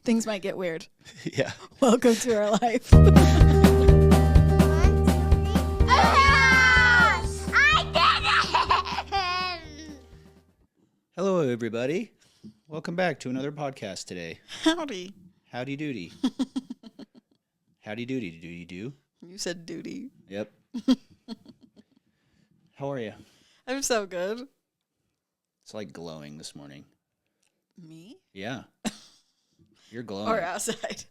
Things might get weird. Yeah. Welcome to our life. Hello, everybody. Welcome back to another podcast today. Howdy. Howdy doody. Howdy doody. Do you do? You said duty. Yep. How are you? I'm so good. It's like glowing this morning. Me? Yeah. You're glowing. Or outside?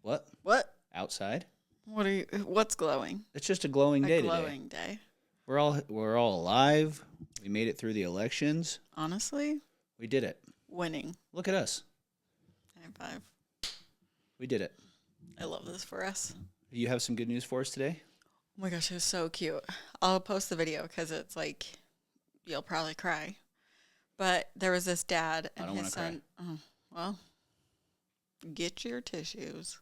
What? What? Outside? What's glowing? It's just a glowing day today. A glowing day. We're all alive. We made it through the elections. Honestly? We did it. Winning. Look at us. High five. We did it. I love this for us. You have some good news for us today? Oh my gosh, it was so cute. I'll post the video because it's like, you'll probably cry. But there was this dad and his son. Oh, well, get your tissues.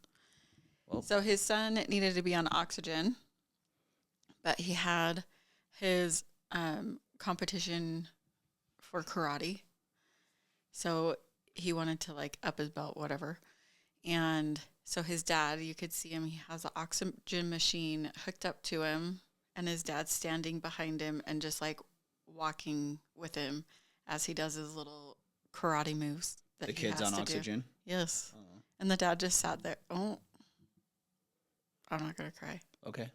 Well, so his son needed to be on oxygen, but he had his competition for karate. So he wanted to like up his belt, whatever. And so his dad, you could see him, he has an oxygen machine hooked up to him, and his dad's standing behind him and just like walking with him as he does his little karate moves. That the kid's on oxygen? Yes. Oh. And the dad just sat there. Oh, I'm not going to cry. Okay.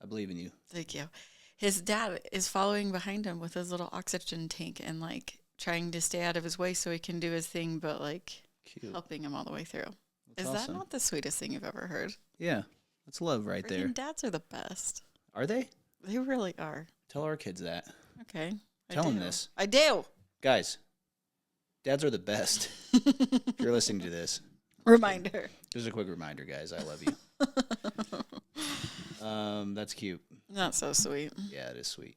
I believe in you. Thank you. His dad is following behind him with his little oxygen tank and like trying to stay out of his way so he can do his thing, but like cute. Helping him all the way through. That's Is awesome. that not the sweetest thing you've ever heard? Yeah. That's love right there. Dads are the best. Are they? They really are. Tell our kids that. Okay. Tell them this. I do. Guys, dads are the best. If you're listening to this. Reminder. Just a quick reminder, guys. I love you. That's cute. Not so sweet. Yeah, it is sweet.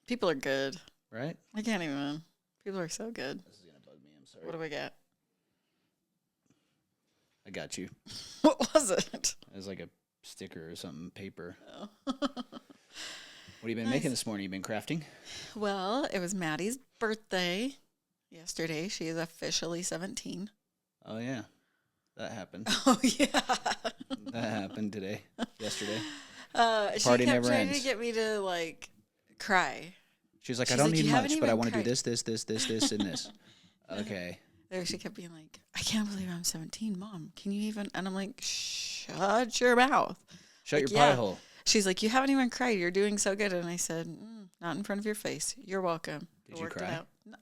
People are good. Right? I can't even. People are so good. This is going to bug me. I'm sorry. What do we got? I got you. What was it? It was like a sticker or something, paper. Oh. What have you been making this morning? You been crafting? Well, it was Maddie's birthday yesterday. She is officially 17. Oh, yeah. That happened. Oh, yeah. That happened today. Yesterday. Party never ends. She kept trying to get me to, like, cry. She was like, I don't need much, but I want to do this, and this. Okay. There, she kept being like, I can't believe I'm 17, Mom. Can you even? And I'm like, shut your mouth. Shut your pie hole. She's like, you haven't even cried. You're doing so good. And I said, not in front of your face. You're welcome. Did you cry? No.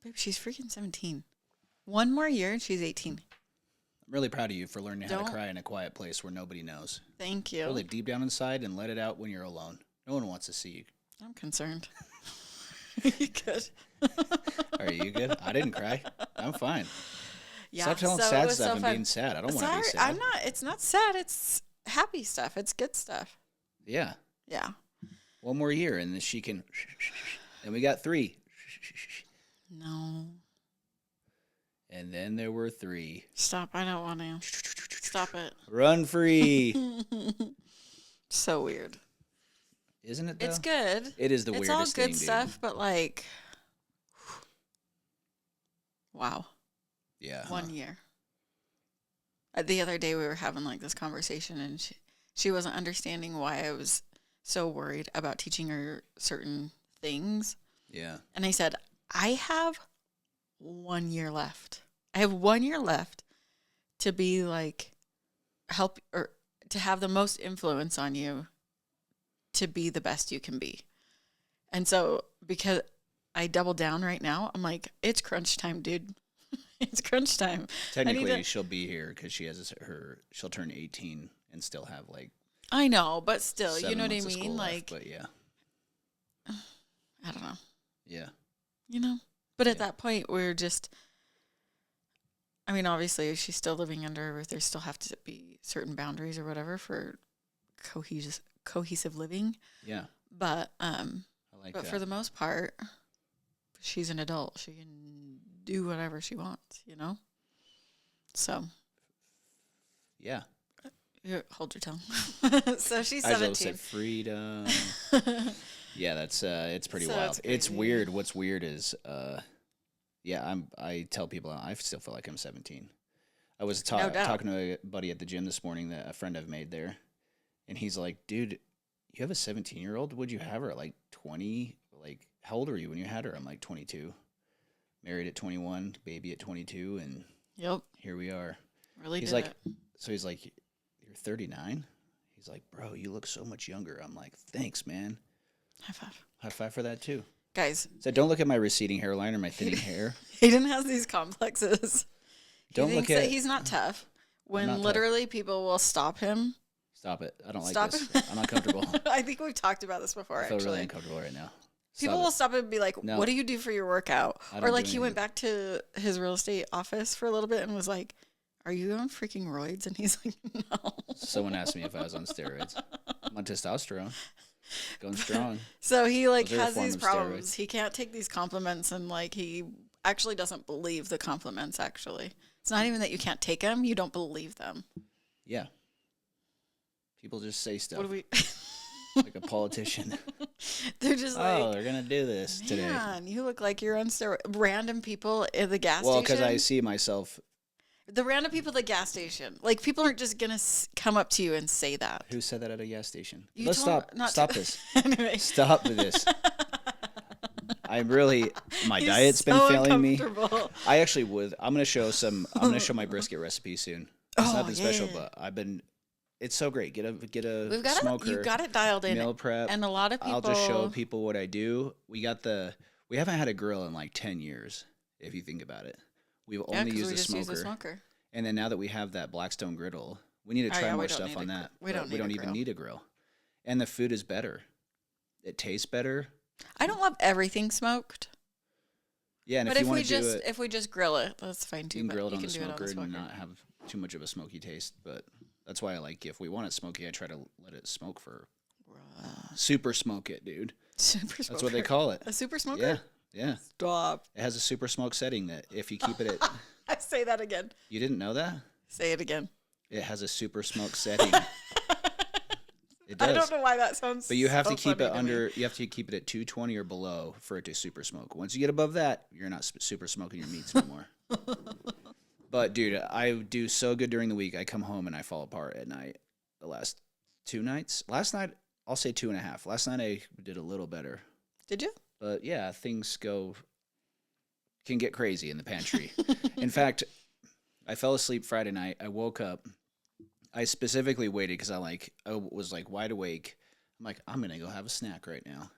Babe, she's freaking 17. One more year and she's 18. I'm really proud of you for learning how to cry in a quiet place where nobody knows. Thank you. Really deep down inside and let it out when you're alone. No one wants to see you. I'm concerned. You good? Are you good? I didn't cry. I'm fine. Yeah, stop telling sad stuff and being sad. I don't want to be sad. I'm not. It's not sad. It's happy stuff. It's good stuff. Yeah. Yeah. One more year and then she can. And we got 3. No. And then there were 3. Stop. I don't want to. Stop it. Run free. So weird. Isn't it, though? It's good. It is the weirdest thing, It's all good stuff, but like, wow. Yeah. 1 year. The other day we were having like this conversation and she wasn't understanding why I was so worried about teaching her certain things. Yeah. And I said, I have 1 year left. I have 1 year left to be like, help or to have the most influence on you to be the best you can be. And so because I double down right now, I'm like, it's crunch time, dude. It's crunch time. Technically, she'll be here because she'll turn 18 and still have like. I know, but still, you know what I Left, mean? Like, but yeah. I don't know. Yeah. You know? But at that point, we're just, I mean, obviously, if she's still living under a roof, there still have to be certain boundaries or whatever for cohesive living. Yeah. But that. For the most part, she's an adult. She can do whatever she wants, you know? So. Yeah. Hold your tongue. So she's 17. I just said freedom. Yeah, that's it's pretty wild. It's weird. What's weird is Yeah, I tell people I still feel like I'm 17. I was No doubt. talking to a buddy at the gym this morning, that a friend I've made there, and he's like, "Dude, you have a 17-year-old? Would you have her at like 20? Like, how old were you when you had her?" I'm like, 22. Married at 21, baby at 22, and Yep. here we are. Really He's did like, it. so he's like, "You're 39?" He's like, "Bro, you look so much younger." I'm like, "Thanks, man." High five. High five for that too. Guys, So don't look at my receding hairline or my thinning hair. Hayden has these complexes. Don't He look thinks at. that he's not tough. When not tough. literally people will stop him. Stop it. I don't like Stop this. him. I'm uncomfortable. I think we've talked about this before, I feel actually. really uncomfortable right now. People will stop and be like, No. "What do you do for your workout?" I Or don't like do he went anything. back to his real estate office for a little bit and was like, "Are you on freaking roids?" And he's like, "No." Someone asked me if I was on steroids. I'm on testosterone. Going strong. So he like Those are a has form these of problems. steroids. He can't take these compliments, and like he actually doesn't believe the compliments. Actually, it's not even that you can't take them; you don't believe them. Yeah. People just say stuff What do we? like a politician. They're just Oh, like, they're going to do this today. man, you look like you're on steroids. Random people at the gas Well, station. because I see myself. The random people at the gas station. Like, people aren't just going to come up to you and say that. Who said that at a gas station? You Let's told- stop. not Stop to- this. Anyway. Stop this. I'm really. My He's diet's been so failing me. uncomfortable. I actually would. I'm gonna show my brisket recipe soon. It's Oh, nothing special, yeah. but I've been. It's so great. Get a We've got smoker. you got it dialed in. meal prep. And a lot of people. I'll just show people what I do. We haven't had a grill in like 10 years, if you think about it. We've Yeah, only 'cause used we a just use smoker. a smoker. And then now that we have that Blackstone griddle, we need to Oh, try yeah, we more don't stuff need on a that. we but don't we need don't a even grill. need a grill. And the food is better. It tastes better. I don't love everything smoked. Yeah, and But if if you we want to do just it, if we just grill it, that's fine too. you can but grill it you on can the do it on smoker the and smoker. not have too much of a smoky taste. But that's why I like, if we want it smoky, I try to let it smoke for super smoke it, dude. Super smoker. That's what they call it. A super smoker? Yeah, yeah. Stop. It has a super smoke setting that if you keep it at, I say that again. you didn't know that? Say it again. It has a super smoke setting. It does. I don't know why that sounds. But you have so to keep funny it to me. under. You have to keep it at 220 or below for it to super smoke. Once you get above that, you're not super smoking your meats anymore. But dude, I do so good during the week. I come home and I fall apart at night. The last 2 nights. Last night, I'll say 2.5. Last night I did a little better. Did you? But yeah, things can get crazy in the pantry. In fact, I fell asleep Friday night. I woke up. I specifically waited because I was like wide awake. I'm like, I'm gonna go have a snack right now,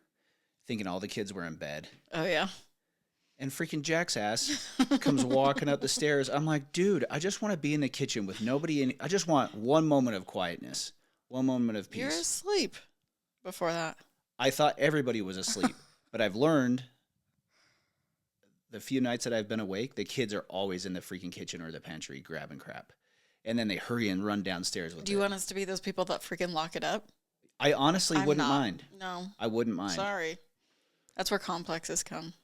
thinking all the kids were in bed. Oh yeah. And freaking Jack's ass comes walking up the stairs. I'm like, dude, I just want to be in the kitchen with nobody in. I just want one moment of quietness, one moment of peace. You're asleep before that. I thought everybody was asleep, but I've learned the few nights that I've been awake, the kids are always in the freaking kitchen or the pantry grabbing crap. And then they hurry and run downstairs with it. Do you want us to be those people that freaking lock it up? I honestly I'm wouldn't not. mind. No. I wouldn't mind. Sorry. That's where complexes come.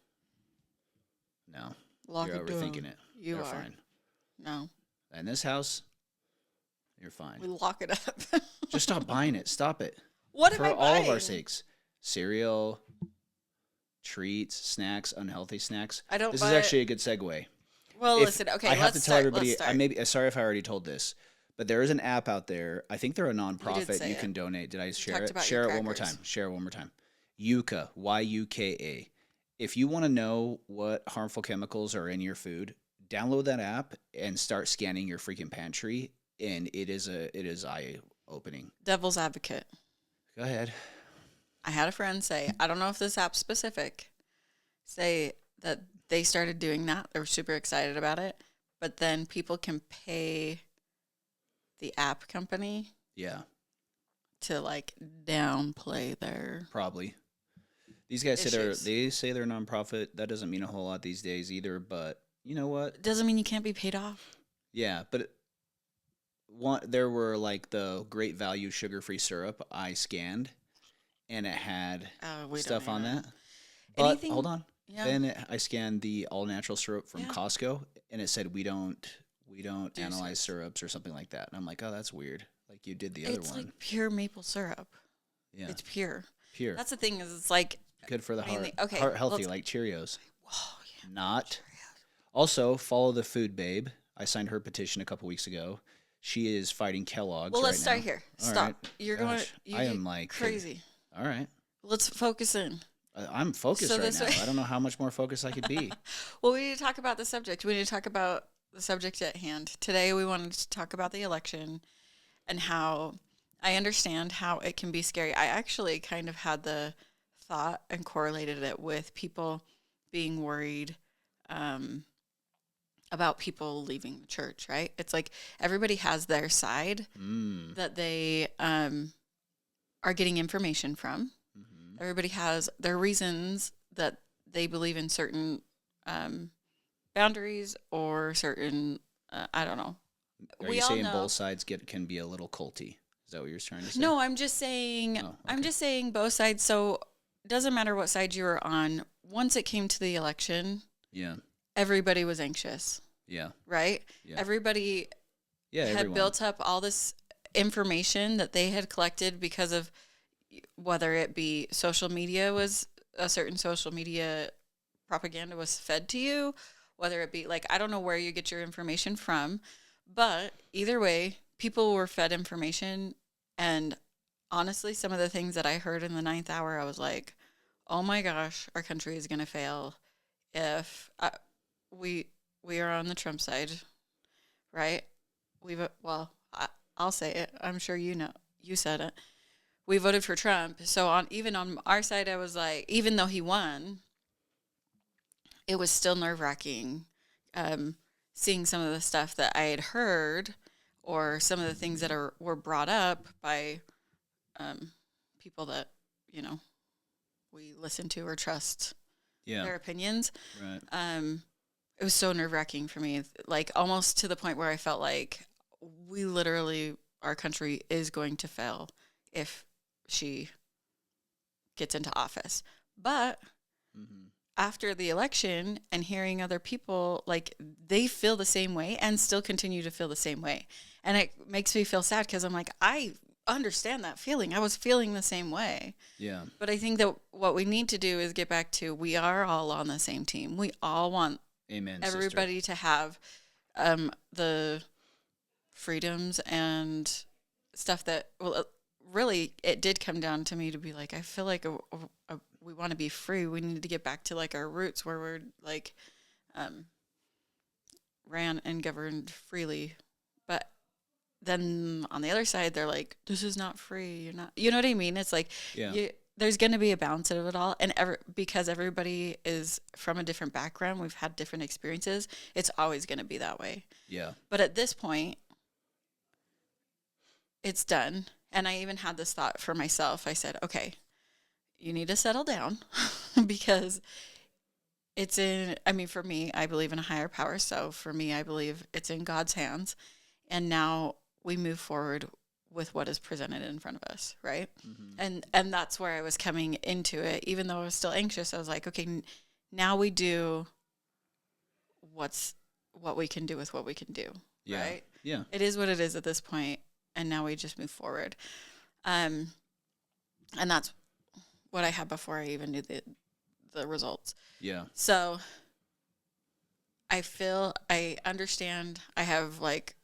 No. Lock You're it down. overthinking it. You You're are. fine. No. In this house, you're fine. We lock it up. Just stop buying it. Stop it. What am For I all of our buying? sakes. Cereal, treats, snacks, unhealthy snacks. I don't This buy is it. actually a good segue. Well, If- listen. Okay, I have let's to tell start. everybody. Let's start. Sorry if I already told this, but there is an app out there. I think they're a nonprofit. say You it. can donate. Did I share talked it? about Share your it one more crackers. time. Share it one more time. Yuka, Yuka. If you want to know what harmful chemicals are in your food, download that app and start scanning your freaking pantry. And it is eye opening. Devil's advocate. Go ahead. I had a friend say, I don't know if this app's specific, say that they started doing that. They were super excited about it. But then people can pay the app company Yeah, to like downplay their probably. These guys issues. they say they're nonprofit. That doesn't mean a whole lot these days either. But you know what? doesn't mean you can't be paid off. Yeah, but there were like the Great Value sugar-free syrup I scanned, and it had We stuff don't on even- that. But Anything- hold on. Yeah. Then I scanned the all-natural syrup from Yeah. Costco, and it said we don't Do analyze syrups or something like that. And I'm like, oh, that's weird. Like you did the other It's one. like pure maple syrup. Yeah, It's pure. pure. That's the thing is it's like, Good for the I mean, heart. okay, Heart healthy, let's- like Cheerios. oh, yeah. Not Also, follow the food babe. I signed her petition a couple weeks ago. She is fighting Kellogg's Well, right let's start now. here. All Stop. right. You're Gosh, going. I You am like crazy. All right. Let's focus in. I'm focused So right this now. way- I don't know how much more focused I could be. Well, we need to talk about the subject. We need to talk about the subject at hand. Today, we wanted to talk about the election and how I understand how it can be scary. I actually kind of had the thought and correlated it with people being worried about people leaving the church, right? It's like everybody has their side that they are getting information from. Mm-hmm. Everybody has their reasons that they believe in certain boundaries or certain, I don't know. Are you saying both sides can be a little culty? Is that what you're trying to say? No, I'm just saying. Oh, okay. I'm just saying both sides. So it doesn't matter what side you were on. Once it came to the election, everybody was anxious. Yeah. Right. Yeah. Everybody had built up all this information that they had collected because of whether it be social media was a certain social media propaganda was fed to you, whether it be like I don't know where you get your information from. But either way, people were fed information. And honestly, some of the things that I heard in the 9th hour, I was like, oh my gosh, our country is going to fail if we are on the Trump side, right? I'll say it. I'm sure you know. You said it. We voted for Trump. So even on our side, I was like, even though he won, it was still nerve-wracking. Seeing some of the stuff that I had heard or some of the things that were brought up by people that, we listen to or trust their opinions. Right. It was so nerve-wracking for me, like almost to the point where I felt like our country is going to fail if she gets into office. But after the election and hearing other people, like they feel the same way and still continue to feel the same way. And it makes me feel sad because I'm like, I understand that feeling. I was feeling the same way. Yeah. But I think that what we need to do is get back to, we are all on the same team. We all want everybody to have the freedoms and stuff that, really, it did come down to me to be like, I feel like we want to be free. We need to get back to like our roots where we're like ran and governed freely. But then on the other side, they're like, this is not free. You're not, you know what I mean? It's like, there's going to be a balance of it all. And because everybody is from a different background, we've had different experiences, it's always going to be that way. Yeah. But at this point, it's done. And I even had this thought for myself. I said, okay, you need to settle down because for me, I believe in a higher power. So for me, I believe it's in God's hands. And now we move forward with what is presented in front of us, right? Mm-hmm. And that's where I was coming into it. Even though I was still anxious, I was like, okay, now we do what we can do with what we can do, right? Yeah. It is what it is at this point, and now we just move forward. And that's what I had before I even knew the results. Yeah. So I understand. I have like,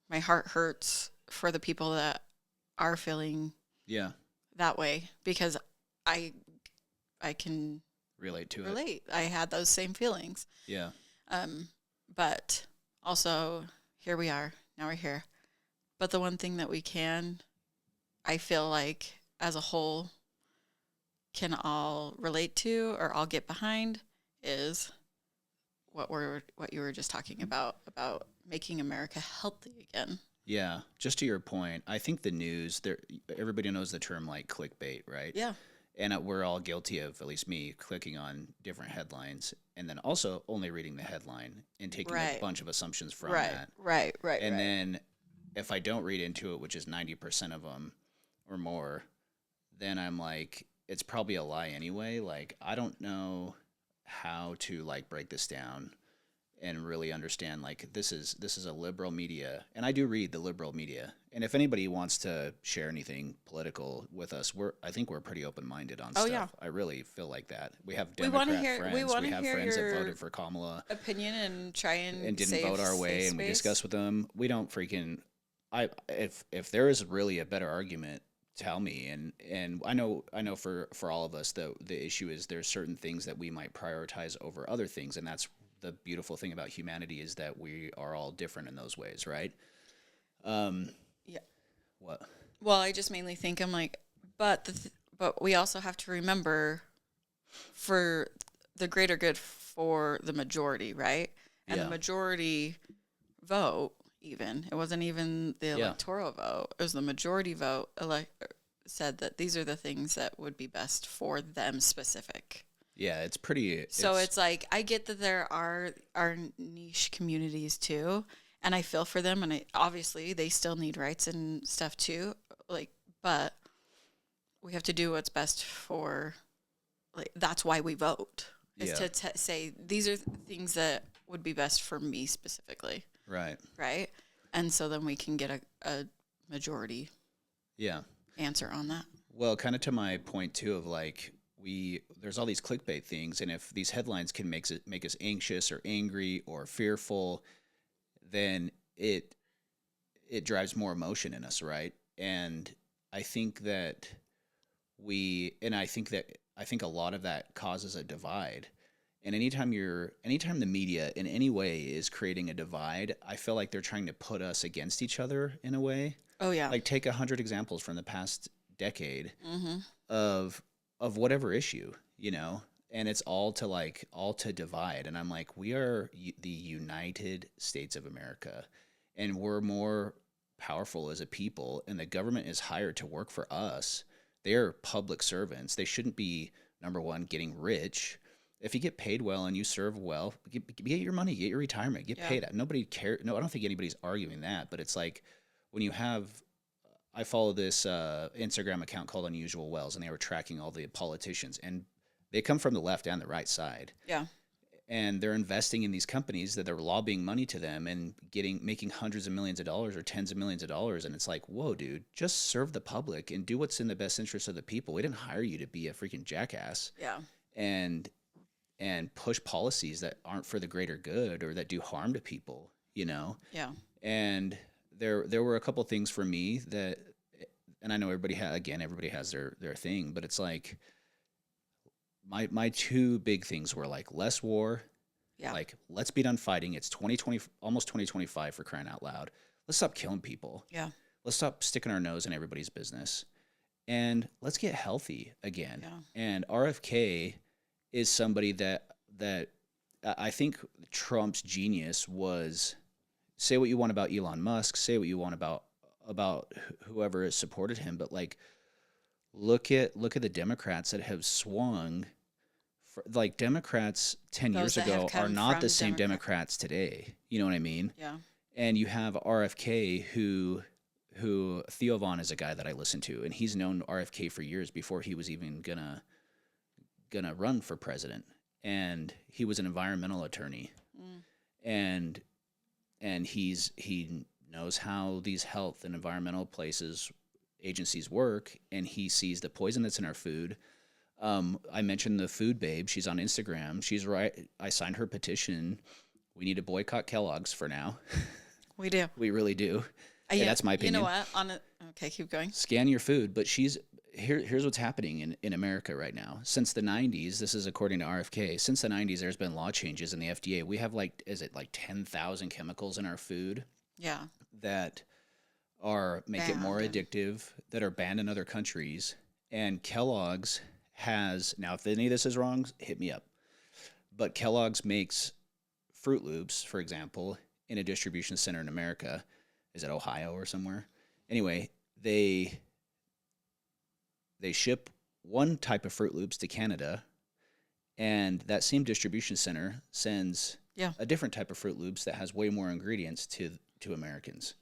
my heart hurts for the people that are feeling that way because I can relate to it. I had those same feelings. Yeah. But also here we are. Now we're here. But the one thing that I feel like as a whole can all relate to or all get behind is what you were just talking about making America healthy again. Yeah, just to your point, I think the news, everybody knows the term like clickbait, right? Yeah. And we're all guilty of, at least me, clicking on different headlines and then also only reading the headline and taking a bunch of assumptions from that. Right. And then if I don't read into it, which is 90% of them or more, then I'm like, it's probably a lie anyway. Like, I don't know how to like break this down and really understand like this is a liberal media, and I do read the liberal media. And if anybody wants to share anything political with us, I think we're pretty open minded on stuff. Yeah. I really feel like that. We have We want to Democrat hear. friends. We want We to have hear friends that your voted for Kamala opinion and try and didn't save, vote our way, and we space. discuss with them. We don't freaking. If there is really a better argument, tell me. And I know for all of us the issue is there's certain things that we might prioritize over other things, and that's the beautiful thing about humanity is that we are all different in those ways, right? Yeah. What? Well, I just mainly think I'm like, but but we also have to remember for the greater good for the majority, right? And the majority vote, even it wasn't even the electoral vote; it was the majority vote. Said that these are the things that would be best for them specific. Yeah, it's pretty. So it's like I get that there are niche communities too, and I feel for them, and obviously they still need rights and stuff too. Like, but we have to do what's best for. Like that's why we vote is to say these are things that would be best for me specifically. Right. Right, and so then we can get a majority. Yeah. Answer on that. Well, kind of to my point too of like. There's all these clickbait things, and if these headlines can make us anxious or angry or fearful, then it drives more emotion in us, right? And I think that I think a lot of that causes a divide. And anytime the media in any way is creating a divide, I feel like they're trying to put us against each other in a way. Oh yeah. Like take 100 examples from the past decade of whatever issue, and it's all to divide. And I'm like, we are the United States of America, and we're more powerful as a people, and the government is hired to work for us. They are public servants. They shouldn't be, number one, getting rich. If you get paid well and you serve well, get your money, get your retirement, get paid. Nobody cares. No, I don't think anybody's arguing that, but it's like when you have I follow this Instagram account called Unusual Wells, and they were tracking all the politicians, and they come from the left and the right side. Yeah. And they're investing in these companies that are lobbying money to them and making hundreds of millions of dollars or tens of millions of dollars. And it's like, whoa, dude, just serve the public and do what's in the best interest of the people. We didn't hire you to be a freaking jackass. Yeah. And push policies that aren't for the greater good or that do harm to people, Yeah. And there were a couple things for me that, and I know everybody has their thing, but it's like my two big things were like less war, like let's be done fighting. It's 2020, almost 2025 for crying out loud. Let's stop killing people. Yeah. Let's stop sticking our nose in everybody's business, and let's get healthy again. Yeah. And RFK is somebody that I think Trump's genius was. Say what you want about Elon Musk, say what you want about whoever has supported him, but like look at the Democrats that have swung like Democrats 10 years ago are not the same Democrats today. You know what I mean? Yeah. And you have RFK who Theo Vaughn is a guy that I listen to, and he's known RFK for years before he was even gonna run for president. And he was an environmental attorney. And he knows how these health and environmental agencies work, and he sees the poison that's in our food. I mentioned the food babe. She's on Instagram. She's right. I signed her petition. We need to boycott Kellogg's for now. We do. We really do. Yeah, that's my opinion. You know what? Okay, keep going. Scan your food. But here's what's happening in America right now. Since the 90s, this is according to RFK, since the 90s, there's been law changes in the FDA. We have 10,000 chemicals in our food? Yeah. That make it more addictive, that are banned in other countries. And Kellogg's now if any of this is wrong, hit me up. But Kellogg's makes Fruit Loops, for example, in a distribution center in America. Is it Ohio or somewhere? Anyway, they ship one type of Fruit Loops to Canada, and that same distribution center sends a different type of Fruit Loops that has way more ingredients to Americans.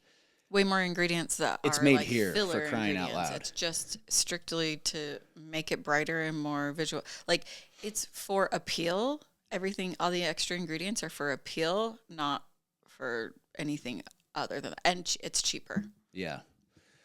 Way more ingredients that it's are made like here filler for crying out loud. It's just strictly to make it brighter and more visual. Like it's for appeal everything, all the extra ingredients are for appeal, not for anything other than that. And it's cheaper. Yeah.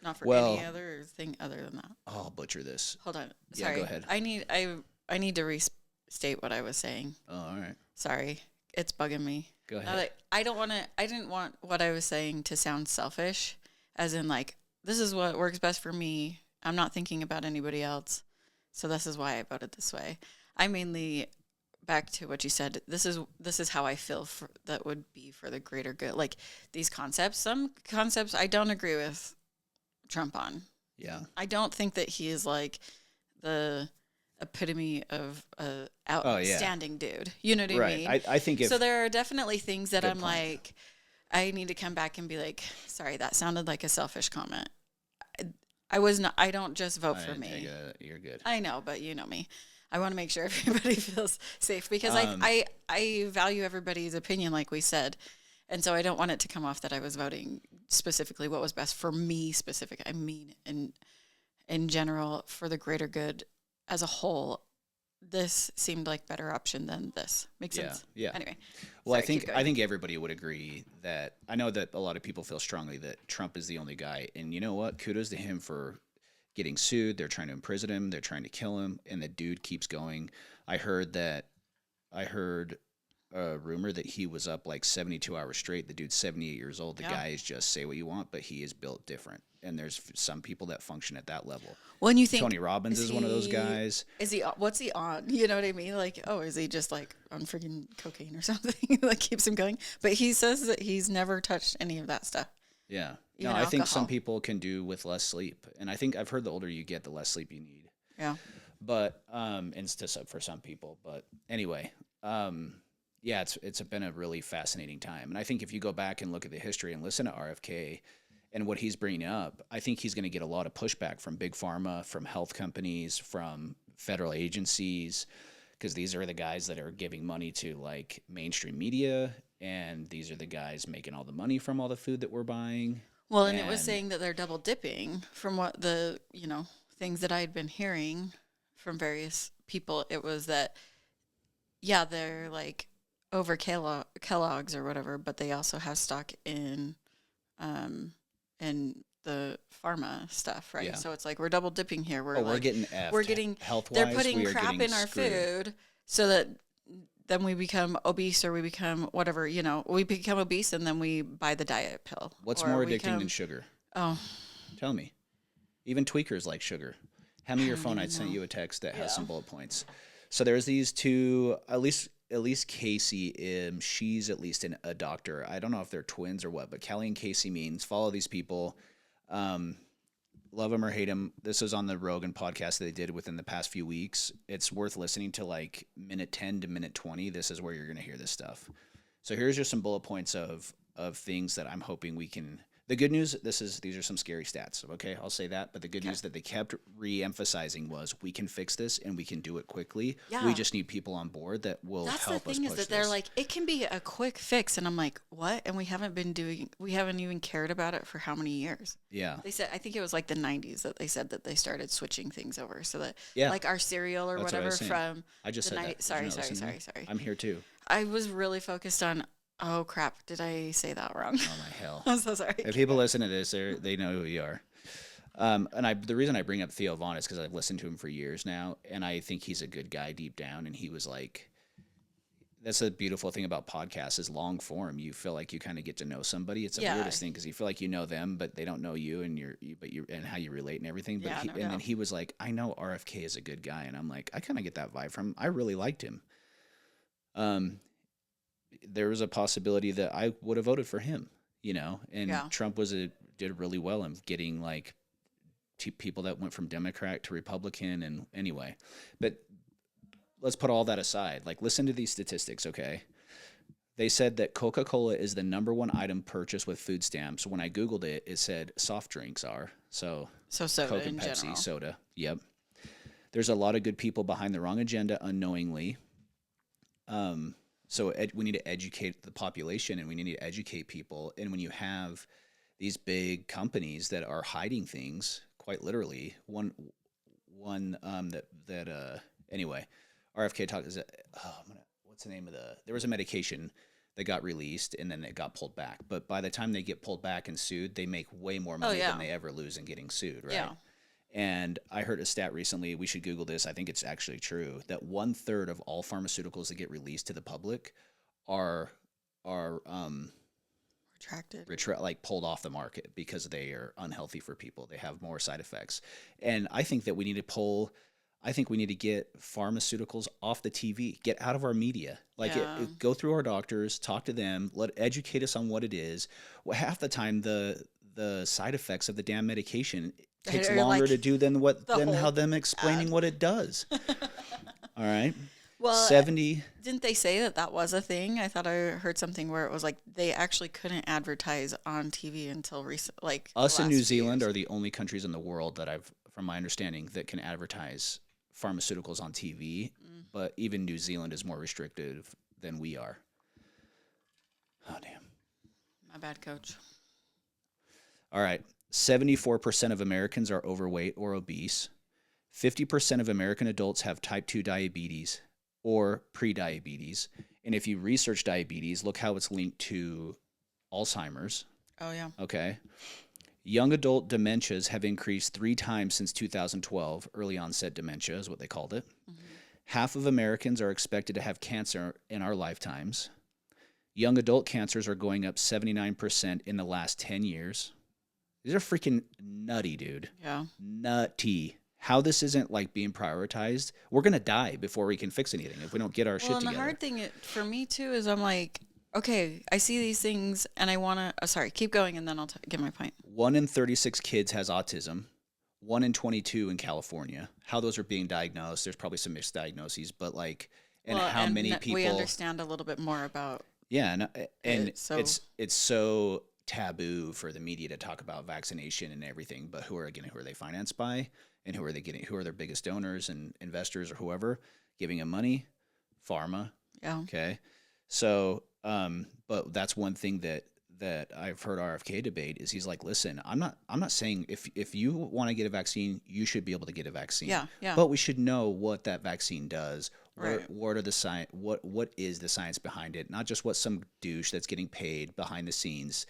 Not for any other thing other than that. I'll butcher this. Hold on. Yeah, Sorry. go ahead. I need to restate what I was saying. Oh, all right. Sorry. It's bugging me. Go ahead. I didn't want what I was saying to sound selfish, as in like, this is what works best for me. I'm not thinking about anybody else. So this is why I voted this way. I mainly, back to what you said, this is how I feel that would be for the greater good. Like these concepts, some concepts I don't agree with Trump on. Yeah. I don't think that he is like the epitome of a outstanding dude. You know what I mean? I think so there are definitely things that I'm like, I need to come back and be like, sorry, that sounded like a selfish comment. I don't just vote for me. You're good. I know, but you know me. I want to make sure everybody feels safe because I value everybody's opinion, like we said. And so I don't want it to come off that I was voting specifically what was best for me specific. I mean, in general, for the greater good as a whole, this seemed like better option than this. Makes sense? Yeah. Anyway. Well, sorry, I think everybody would agree that I know that a lot of people feel strongly that Trump is the only guy. And you know what? Kudos to him for getting sued. They're trying to imprison him. They're trying to kill him. And the dude keeps going. I heard a rumor that he was up like 72 hours straight. The dude's 78 years old. The guy is just say what you want, but he is built different. And there's some people that function at that level. When you think Tony Robbins is one of those guys. Is he? What's he on? You know what I mean? Like, oh, is he just like on freaking cocaine or something that keeps him going? But he says that he's never touched any of that stuff. Yeah. Even no, I think some alcohol. people can do with less sleep, and I think I've heard the older you get, the less sleep you need. Yeah. But and it's just for some people. But anyway, yeah, it's been a really fascinating time, and I think if you go back and look at the history and listen to RFK and what he's bringing up, I think he's going to get a lot of pushback from big pharma, from health companies, from federal agencies, because these are the guys that are giving money to like mainstream media, and these are the guys making all the money from all the food that we're buying. Well, and it was saying that they're double dipping from what the, things that I had been hearing from various people. It was that, yeah, they're like over Kellogg's or whatever, but they also have stock in the pharma stuff, right? Yeah. So it's like we're double dipping here. We're getting effed. We're getting health-wise, they're putting crap in our food so that then we become obese or we become whatever, we become obese and then we buy the diet pill. What's more addicting than sugar? Oh. Tell me. Even tweakers like sugar. Hand me your phone. I sent you a text that has some bullet points. So there's these two, at least Casey, she's at least a doctor. I don't know if they're twins or what, but Kelly and Casey Means, follow these people. Love them or hate them. This was on the Rogan podcast that they did within the past few weeks. It's worth listening to like minute 10 to minute 20. This is where you're going to hear this stuff. So here's just some bullet points of things that I'm hoping we can. The good news, these are some scary stats, okay? I'll say that. But the good news that they kept re-emphasizing was we can fix this and we can do it quickly. Yeah. We just need people on board that will help us push this. That's the thing is that they're like, it can be a quick fix. And I'm like, what? And we haven't even cared about it for how many years? Yeah. They said, I think it was like the 90s that they said that they started switching things over. So that like our cereal or whatever from I just said that. Sorry. I'm here too. I was really focused on, oh crap, did I say that wrong? Oh my hell. I'm so sorry. If people listen to this, they know who you are. And the reason I bring up Theo Vaughn is because I've listened to him for years now, and I think he's a good guy deep down. And he was like, that's the beautiful thing about podcasts is long form. You feel like you kind of get to know somebody. It's the weirdest thing because you feel like you know them, but they don't know you, and how you relate and everything. But then he was like, I know RFK is a good guy, and I'm like, I kind of get that vibe from him. I really liked him. There was a possibility that I would have voted for him, and Trump did really well in getting like people that went from Democrat to Republican. And anyway, but let's put all that aside. Like, listen to these statistics. Okay. They said that Coca-Cola is the number one item purchased with food stamps. When I Googled it, it said soft drinks are so soda Coke and Pepsi, soda. Yep. There's a lot of good people behind the wrong agenda unknowingly. So we need to educate the population, and we need to educate people. And when you have these big companies that are hiding things, quite literally, anyway, RFK talk is that. what's the name of there was a medication that got released and then it got pulled back. But by the time they get pulled back and sued, they make way more money than they ever lose in getting sued, right? Yeah. And I heard a stat recently, we should Google this, I think it's actually true, that 1/3 of all pharmaceuticals that get released to the public are Retracted. like pulled off the market because they are unhealthy for people. They have more side effects. And I think that we need to get pharmaceuticals off the TV, get out of our media. Like go through our doctors, talk to them, educate us on what it is. Well, half the time the side effects of the damn medication takes longer to do than how them explaining what it does. All right. Well, 70. Didn't they say that was a thing? I thought I heard something where it was like they actually couldn't advertise on TV until recent. Like us in New Zealand are the only countries in the world that from my understanding, that can advertise pharmaceuticals on TV. But even New Zealand is more restrictive than we are. Oh, damn. My bad, coach. All right. 74% of Americans are overweight or obese. 50% of American adults have type 2 diabetes or prediabetes. And if you research diabetes, look how it's linked to Alzheimer's. Oh, yeah. Okay. Young adult dementias have increased 3 times since 2012. Early onset dementia is what they called it. Mm-hmm. Half of Americans are expected to have cancer in our lifetimes. Young adult cancers are going up 79% in the last 10 years. These are freaking nutty, dude. Yeah. Nutty. How this isn't like being prioritized. We're going to die before we can fix anything if we don't get our shit together. Well, and the hard thing for me too is I'm like, okay, I see these things and I want to, sorry, keep going and then I'll get my point. 1 in 36 kids has autism. 1 in 22 in California. How those are being diagnosed, there's probably some misdiagnoses, but like, and many people. We understand a little bit more about. Yeah, and it's so taboo for the media to talk about vaccination and everything, but who are they financed by? And who are their biggest donors and investors or whoever giving them money? Pharma. Yeah. Okay. So, but that's one thing that I've heard RFK debate is he's like, listen, I'm not saying if you want to get a vaccine, you should be able to get a vaccine. Yeah. Yeah. But we should know what that vaccine does. Right. What are the science? What is the science behind it? Not just what some douche that's getting paid behind the scenes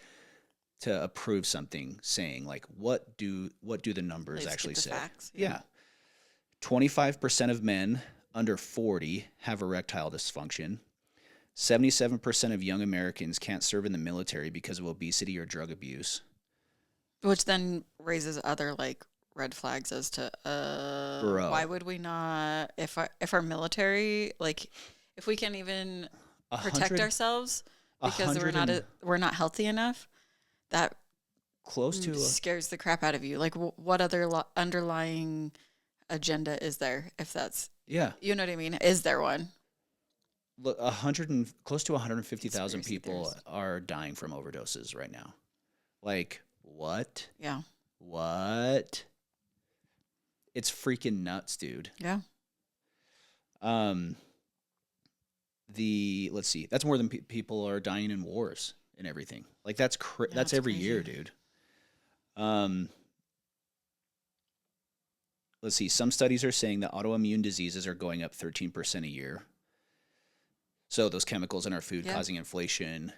to approve something saying, like, what do the numbers actually say? Facts, yeah. 25% of men under 40 have erectile dysfunction. 77% of young Americans can't serve in the military because of obesity or drug abuse. Which then raises other like red flags as to why would we not, if our military, like if we can't even protect ourselves because we're not healthy enough, that close to scares the crap out of you. Like what other underlying agenda is there? If that's, you know what I mean? Is there one? Look, close to 150,000 people are dying from overdoses right now. Like, what? Yeah. What? It's freaking nuts, dude. Yeah. Let's see. That's more than people are dying in wars and everything. Like that's every crazy. year, dude. Let's see. Some studies are saying that autoimmune diseases are going up 13% a year. So those chemicals in our food causing inflation.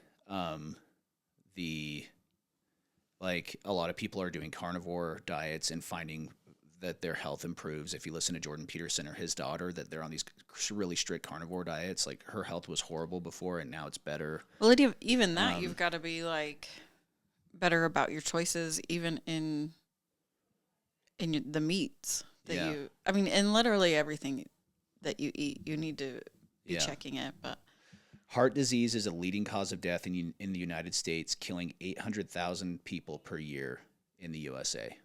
Like a lot of people are doing carnivore diets and finding that their health improves. If you listen to Jordan Peterson or his daughter, that they're on these really strict carnivore diets. Like her health was horrible before and now it's better. Well, even that, you've got to be like better about your choices, even in the meats that and literally everything that you eat, you need to be checking it. But heart disease is a leading cause of death in the United States, killing 800,000 people per year in the USA.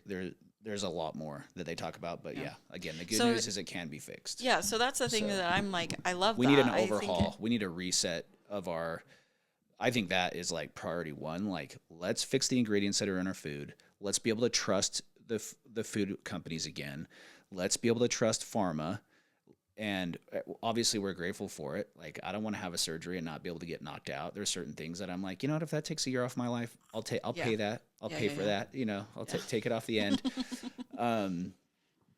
There's a lot more that they talk about, but again, the good news is it can be fixed. Yeah, so that's the thing that I'm like, I love we need an overhaul. We need a reset of I think that is like priority one. Like, let's fix the ingredients that are in our food. Let's be able to trust the food companies again. Let's be able to trust pharma. And obviously we're grateful for it. Like, I don't want to have a surgery and not be able to get knocked out. There's certain things that I'm like, you know what, if that takes a year off my life, I'll pay that. I'll pay for that. You know, I'll take it off the end.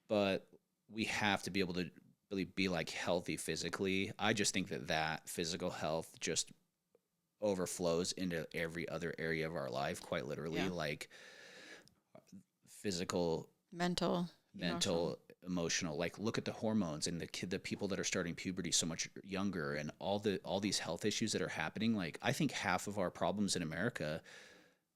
But we have to be able to really be like healthy physically. I just think that physical health just overflows into every other area of our life, quite literally, Yeah. like physical, Mental, emotional. mental, emotional. Like look at the hormones and the people that are starting puberty so much younger, and all these health issues that are happening. Like I think half of our problems in America,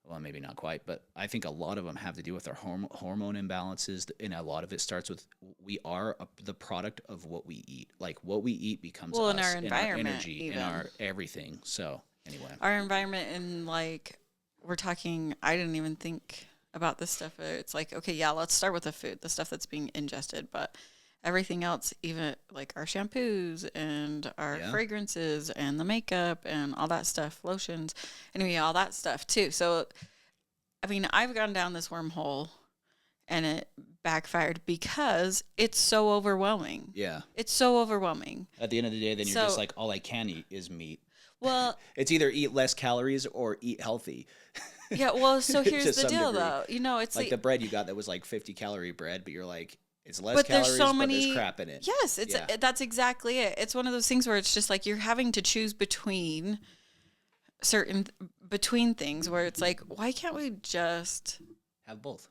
well, maybe not quite, but I think a lot of them have to do with our hormone imbalances, and a lot of it starts with we are the product of what we eat. Like what we eat becomes Well, in us, our and our environment, energy, even. and our everything. So anyway, Our environment, and like, we're talking, I didn't even think about this stuff. It's like, okay, yeah, let's start with the food, the stuff that's being ingested, but everything else, even like our shampoos and our Yeah. fragrances and the makeup and all that stuff, lotions, anyway, all that stuff too. So, I mean, I've gone down this wormhole and it backfired because it's so overwhelming. yeah. It's so overwhelming. At the end of the day, then you're So, just like, all I can eat is meat. well, It's either eat less calories or eat healthy. yeah, well, so To here's the some deal, degree. though. You know, it's Like the bread you got that was like 50-calorie bread, but you're like, it's less but there's calories, so but many. there's crap in it. Yes, Yeah. that's exactly it. It's one of those things where it's just like you're having to choose between between things where it's like, why can't we just Have both.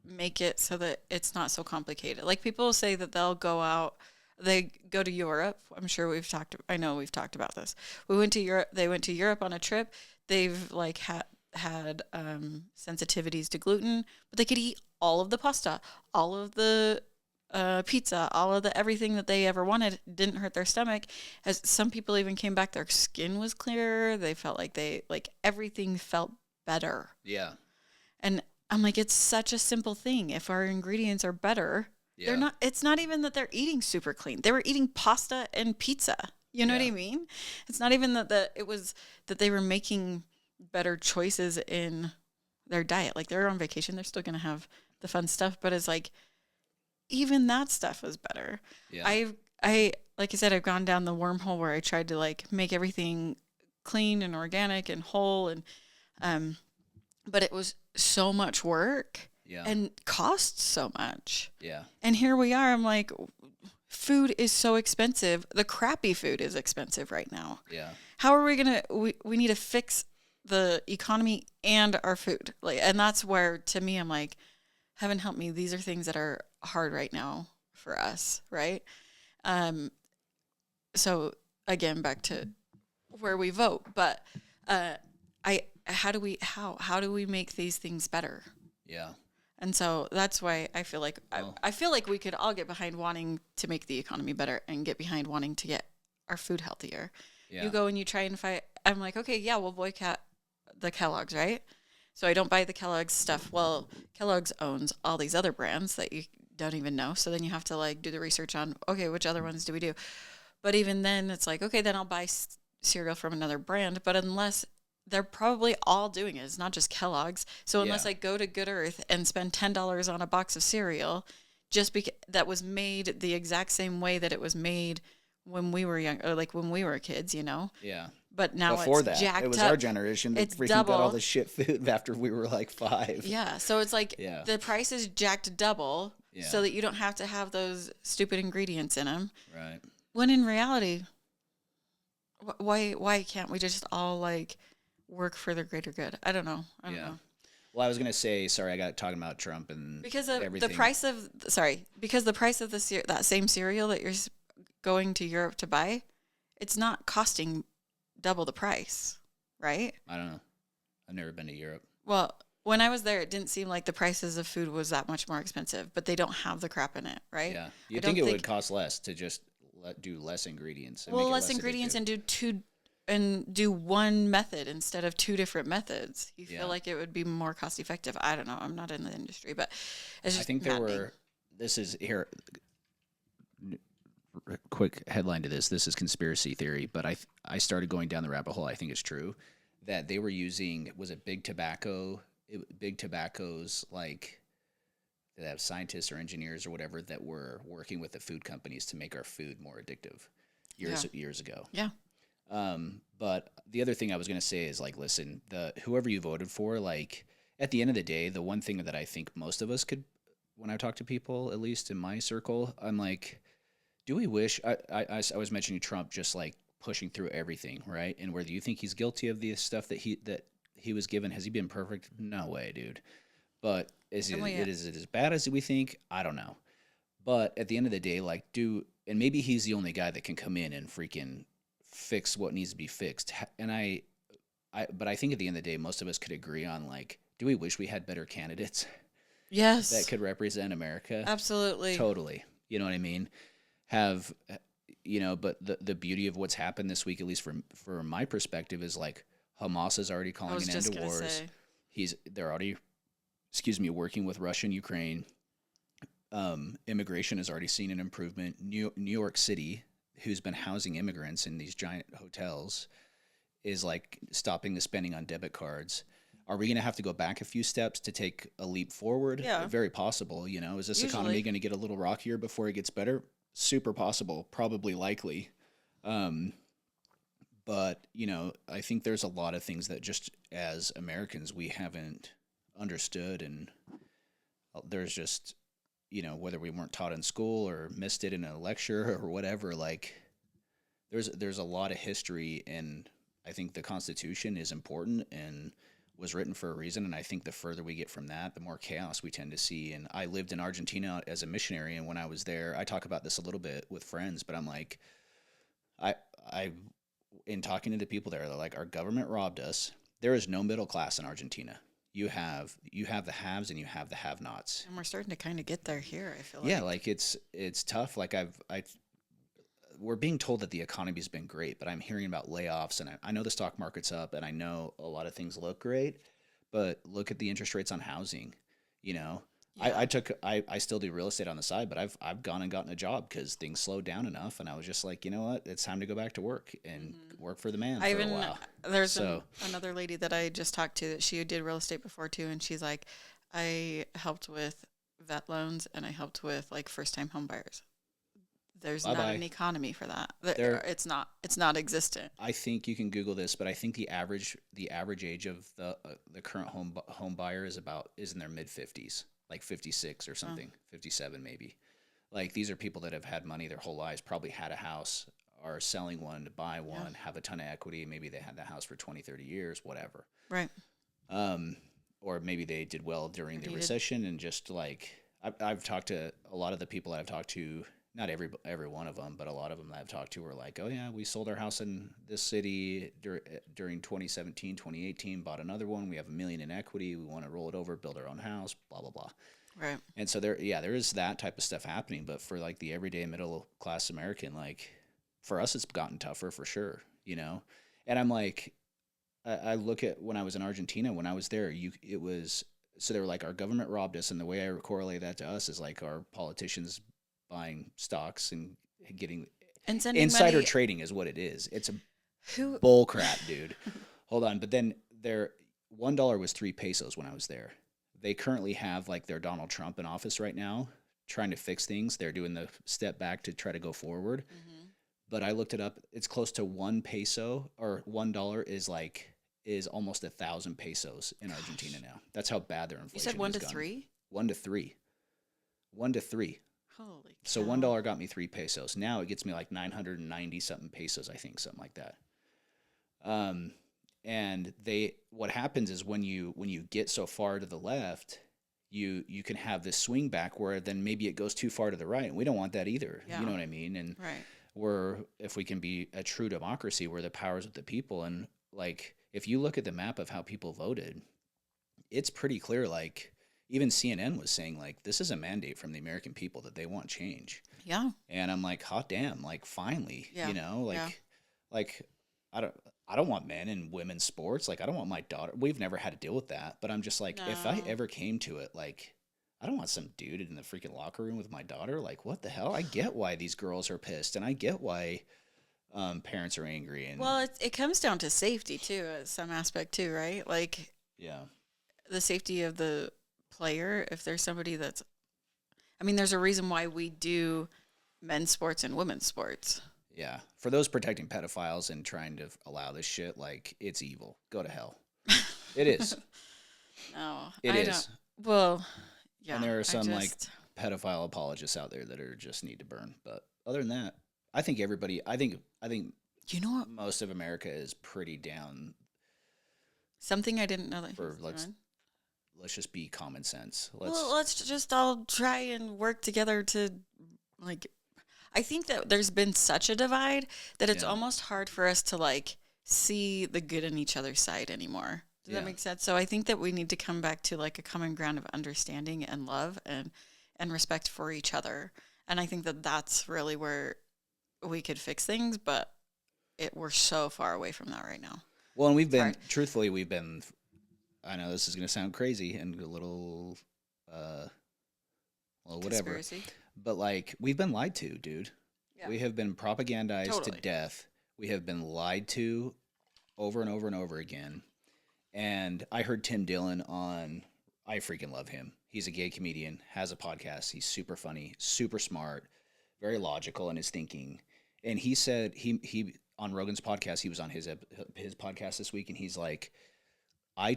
make it so that it's not so complicated? Like people say that they'll go out, they go to Europe. I'm sure I know we've talked about this. We went to Europe. They went to Europe on a trip. They've like had sensitivities to gluten, but they could eat all of the pasta, all of the pizza, all of the everything that they ever wanted. Didn't hurt their stomach. As some people even came back, their skin was clearer. They felt like everything felt better. Yeah. And I'm like, it's such a simple thing. If our ingredients are better, Yeah. they're not. It's not even that they're eating super clean. They were eating pasta and pizza. You know what I mean? It's not even it was that they were making better choices in their diet. Like they're on vacation, they're still gonna have the fun stuff, but it's like even that stuff was better. Yeah. I like I said, I've gone down the wormhole where I tried to like make everything clean and organic and whole, and but it was so much work Yeah. and costs so much. Yeah. And here we are. I'm like, food is so expensive. The crappy food is expensive right now. Yeah. How are we gonna? We need to fix the economy and our food. Like, and that's where to me, I'm like, heaven help me. These are things that are hard right now for us, right? So again, back to where we vote, but how do we make these things better? Yeah. And so that's why I feel like I feel like we could all get behind wanting to make the economy better and get behind wanting to get our food healthier. Yeah. You go and you try and fight. I'm like, okay, yeah, we'll boycott the Kellogg's, right? So I don't buy the Kellogg's stuff. Well, Kellogg's owns all these other brands that you don't even know. So then you have to like do the research on, okay, which other ones do we do? But even then it's like, okay, then I'll buy cereal from another brand. But unless they're probably all doing it, it's not just Kellogg's. So unless I go to Good Earth and spend $10 on a box of cereal, just because that was made the exact same way that it was made when we were young, or like when we were kids, you know? Yeah. But now Before it's that, jacked it was up. our generation that It's freaking double. got all the shit food after we were like 5. Yeah. So it's like the price is jacked double so that you don't have to have those stupid ingredients in them. Right. When in reality, why can't we just all like work for the greater good? I don't know. I don't know. Well, I was gonna say, sorry, I got talking about Trump and Because of everything. the price of that same cereal that you're going to Europe to buy, it's not costing double the price, right? I don't know. I've never been to Europe. Well, when I was there, it didn't seem like the prices of food was that much more expensive, but they don't have the crap in it, right? Yeah, you think it would cost less to just do less ingredients? And well, make it less ingredients addictive. and do one method instead of 2 different methods. You feel Yeah. like it would be more cost effective. I don't know. I'm not in the industry, but it's just I think this is here. Quick headline to this. This is conspiracy theory, but I started going down the rabbit hole. I think it's true that they were using, was it Big Tobacco? Big Tobacco's like, they have scientists or engineers or whatever that were working with the food companies to make our food more addictive years ago. Yeah. But the other thing I was going to say is like, listen, whoever you voted for, like at the end of the day, the one thing that I think most of us could, when I talk to people, at least in my circle, I'm like, Do we wish I was mentioning Trump just like pushing through everything, right? And whether you think he's guilty of the stuff that he was given, has he been perfect? No way, dude. But And we, is it as bad as we think? I don't know. But at the end of the day, like, and maybe he's the only guy that can come in and freaking fix what needs to be fixed. And but I think at the end of the day, most of us could agree on like, do we wish we had better candidates that yes, could represent America? absolutely. Totally. You know what I mean? Have but the beauty of what's happened this week, at least from my perspective, is like Hamas is already I calling was an end just to gonna wars. say, They're already, working with Russia and Ukraine. Immigration has already seen an improvement. New York City, who's been housing immigrants in these giant hotels, is like stopping the spending on debit cards. Are we going to have to go back a few steps to take a leap forward? yeah, Very possible. Is this economy usually. going to get a little rockier before it gets better? Super possible, probably likely. Um, but, I think there's a lot of things that just as Americans we haven't understood. And there's just, whether we weren't taught in school or missed it in a lecture or whatever, like there's a lot of history. And I think the Constitution is important and was written for a reason. And I think the further we get from that, the more chaos we tend to see. And I lived in Argentina as a missionary, and when I was there, I talk about this a little bit with friends, but I'm like, I I in talking to the people there, they're like, our government robbed us. There is no middle class in Argentina. You have the haves and you have the have-nots. And we're starting to kind of get there here, I feel Yeah, like. like it's tough. Like we're being told that the economy's been great, but I'm hearing about layoffs, and I know the stock market's up, and I know a lot of things look great, but look at the interest rates on housing. You know, Yeah. I still do real estate on the side, but I've gone and gotten a job because things slowed down enough, and I was just like, you know what, it's time to go back to work and work for the man I for a even, while. there's So another lady that I just talked to that she did real estate before too. And she's like, I helped with vet loans and I helped with like first time home buyers. There's bye not bye. an economy for that. There, It's not existent. I think you can Google this, but I think the average age of the current home buyer is in their mid 50s, like 56 or Oh, something, 57 maybe. Like these are people that have had money their whole lives, probably had a house, are selling one to buy yeah. one, have a ton of equity. Maybe they had the house for 20, 30 years, whatever. Right. Um, or maybe they did well during Or the needed. recession and just like I've talked to a lot of the people that I've talked to, not every one of them, but a lot of them that I've talked to were like, oh yeah, we sold our house in this city during 2017, 2018, bought another one. We have $1 million in equity. We want to roll it over, build our own house, blah, blah, blah. Right. And so there is that type of stuff happening. But for like the everyday middle class American, like for us, it's gotten tougher for sure, you know? And I'm like, I look at when I was in Argentina, when I was there, it was so they were like our government robbed us, and the way I correlate that to us is like our politicians buying stocks and getting And sending insider money. trading is what it is. It's a Who? bull crap, dude. Hold on, but then their $1 was 3 pesos when I was there. They currently have like their Donald Trump in office right now, trying to fix things. They're doing the step back to try to go forward. Mhm. But I looked it up. It's close to 1 peso, or $1 is almost 1,000 pesos in Argentina now. That's how bad their You said inflation one has to gone. three? 1 to 3, 1 to 3. Holy So cow. $1 got me 3 pesos. Now it gets me like 990 something pesos, I think, something like that. Um, and what happens is when you get so far to the left, you can have this swing back where then maybe it goes too far to the right, and we don't want that either. Yeah. You know what I mean? And Right. if we can be a true democracy where the power's with the people, and like if you look at the map of how people voted, it's pretty clear. Like even CNN was saying like this is a mandate from the American people that they want change. Yeah. And I'm like, hot damn, like finally, Yeah. Yeah. like I don't I don't want men and women's sports. Like I don't want my daughter. We've never had to deal with that, but I'm just like, if I No. ever came to it, like I don't want some dude in the freaking locker room with my daughter. Like what the hell? I get why these girls are pissed, and I get why parents are angry, and Well, it comes down to safety too, some aspect too, right? Like yeah, the safety of the player. If there's somebody that's, I mean, there's a reason why we do men's sports and women's sports. yeah. For those protecting pedophiles and trying to allow this shit, like it's evil. Go to hell. It is. No, It I is. don't. Well, yeah. And there are I some like just, pedophile apologists out there that are just need to burn. But other than that, I think everybody. I think You know what? most of America is pretty down Something I didn't know that he for was doing. let's just be common sense. Well, let's just all try and work together to, like, I think that there's been such a divide that it's Yeah. almost hard for us to, like, see the good in each other's side anymore. Does Yeah. that make sense? So I think that we need to come back to, like, a common ground of understanding and love and respect for each other. And I think that that's really where we could fix things, but we're so far away from that right now. Well, and Hard. truthfully, we've been. I know this is going to sound crazy and a little, well, whatever. Conspiracy. But like, we've been lied to, dude. Yeah. We have been propagandized Totally. to death. We have been lied to over and over and over again. And I heard Tim Dillon on. I freaking love him. He's a gay comedian, has a podcast. He's super funny, super smart, very logical in his thinking. And he said he on Rogan's podcast, he was on his podcast this week, and he's like, I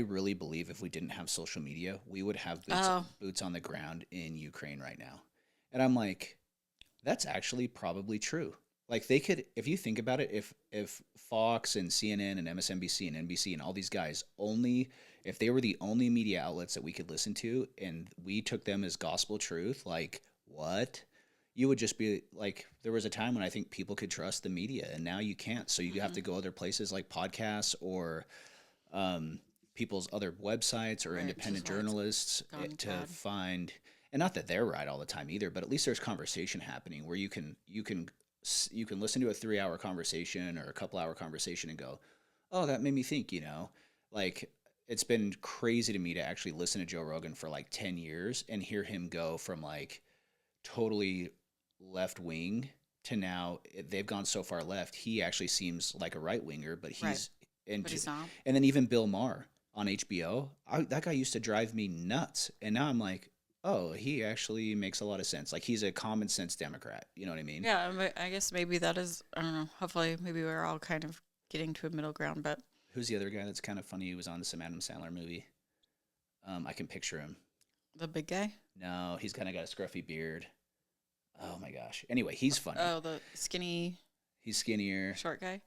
really believe if we didn't have social media, we would have boots on the ground in Ukraine right now. And I'm like, that's actually probably true. Like they could, if you think about it, if Fox and CNN and MSNBC and NBC and all these guys if they were the only media outlets that we could listen to and we took them as gospel truth, like what? You would just be like, there was a time when I think people could trust the media and now you can't. So you have to go other places like podcasts or people's other websites or Right, independent just why it's journalists gone to bad. find, and not that they're right all the time either, but at least there's conversation happening where you can listen to a 3-hour conversation or a couple-hour conversation and go, oh, that made me think, like it's been crazy to me to actually listen to Joe Rogan for like 10 years and hear him go from like totally left wing to now they've gone so far left. He actually seems like a right winger, but Right. into, But he's not. and then even Bill Maher on HBO, that guy used to drive me nuts. And now I'm like, oh, he actually makes a lot of sense. Like he's a common sense Democrat. You know what I mean? Yeah, but I guess maybe that is, I don't know. Hopefully, maybe we're all kind of getting to a middle ground, but Who's the other guy that's kind of funny? He was on some Adam Sandler movie. I can picture him. the big guy? No, he's kind of got a scruffy beard. Oh my gosh. Anyway, he's funny. Oh, the skinny, He's skinnier. short guy?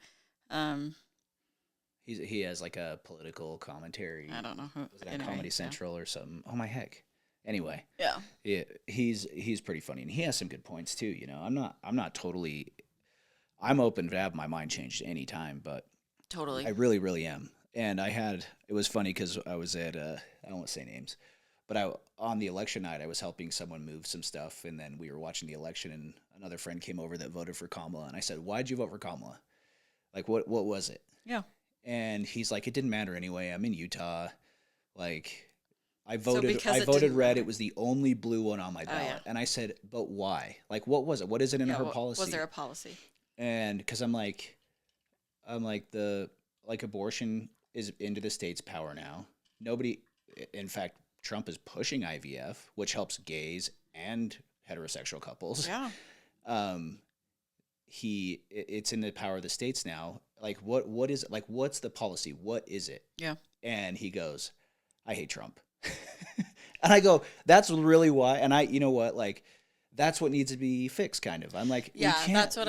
He has like a political commentary. I don't know who. Was it on anyway, Comedy yeah. Central or something? Oh my heck. Anyway, Yeah, he's pretty funny and he has some good points too. I'm not totally. I'm open to have my mind changed at any time, but totally. I really, really am. And it was funny because I was at, I don't want to say names, but on the election night, I was helping someone move some stuff. And then we were watching the election and another friend came over that voted for Kamala. And I said, why'd you vote for Kamala? Like, what was it? Yeah. And he's like, it didn't matter anyway. I'm in Utah. Like, I because it voted didn't red. matter. It was the only blue one on my ballot. yeah. And I said, but why? Like, what was it? What is it in her policy? Was there a policy? And because I'm like abortion is into the state's power now. Nobody, in fact, Trump is pushing IVF, which helps gays and heterosexual couples. Yeah. It's in the power of the states now. Like, what is it? Like, what's the policy? What is it? Yeah. And he goes, I hate Trump. And I go, that's really why. And you know what? Like, that's what needs to be fixed, kind of. I'm like, Yeah, we can't, that's what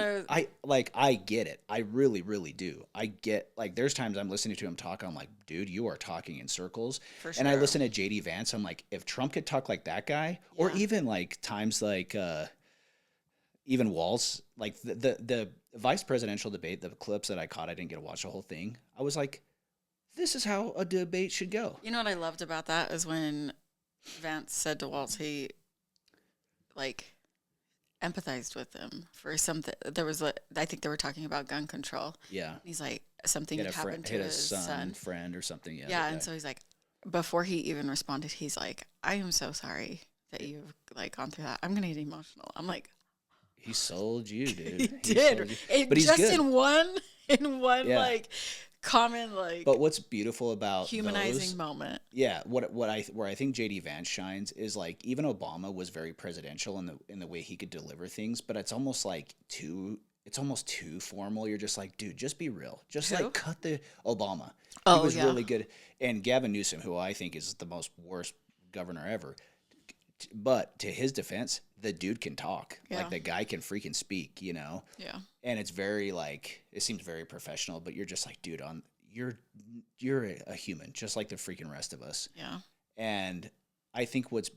I get it. I really, really do. I get, like, there's times I'm listening to him talk, I'm like, dude, you are talking in circles. For And I sure. listen to JD Vance, I'm like, if Trump could talk like that guy, or Yeah. even like times like, even Walz, like the vice presidential debate, the clips that I caught, I didn't get to watch the whole thing. I was like, this is how a debate should go. You know what I loved about that is when Vance said to Waltz he like empathized with him for something. There was I think they were talking about gun control. Yeah. He's like something He had had happened to hit a his son. friend or something. Yeah. Yeah, that and guy. so he's like, before he even responded, he's like, I am so sorry that you've like gone through that. I'm gonna get emotional. I'm like, He sold you, dude. he sold did. you. But he's just good. in one Yeah. like common like But what's beautiful about humanizing those, moment. yeah, where I think JD Vance shines is like even Obama was very presidential in the way he could deliver things, but it's almost too formal. You're just like, dude, just be real. Just Who? like cut the Obama. Oh, he was yeah. really good. And Gavin Newsom, who I think is the worst governor ever, But to his defense, the dude can talk. Yeah. Like, the guy can freaking speak, you know? Yeah. And it's very, like, it seems very professional, but you're just like, dude, you're a human, just like the freaking rest of us. Yeah. And I think what's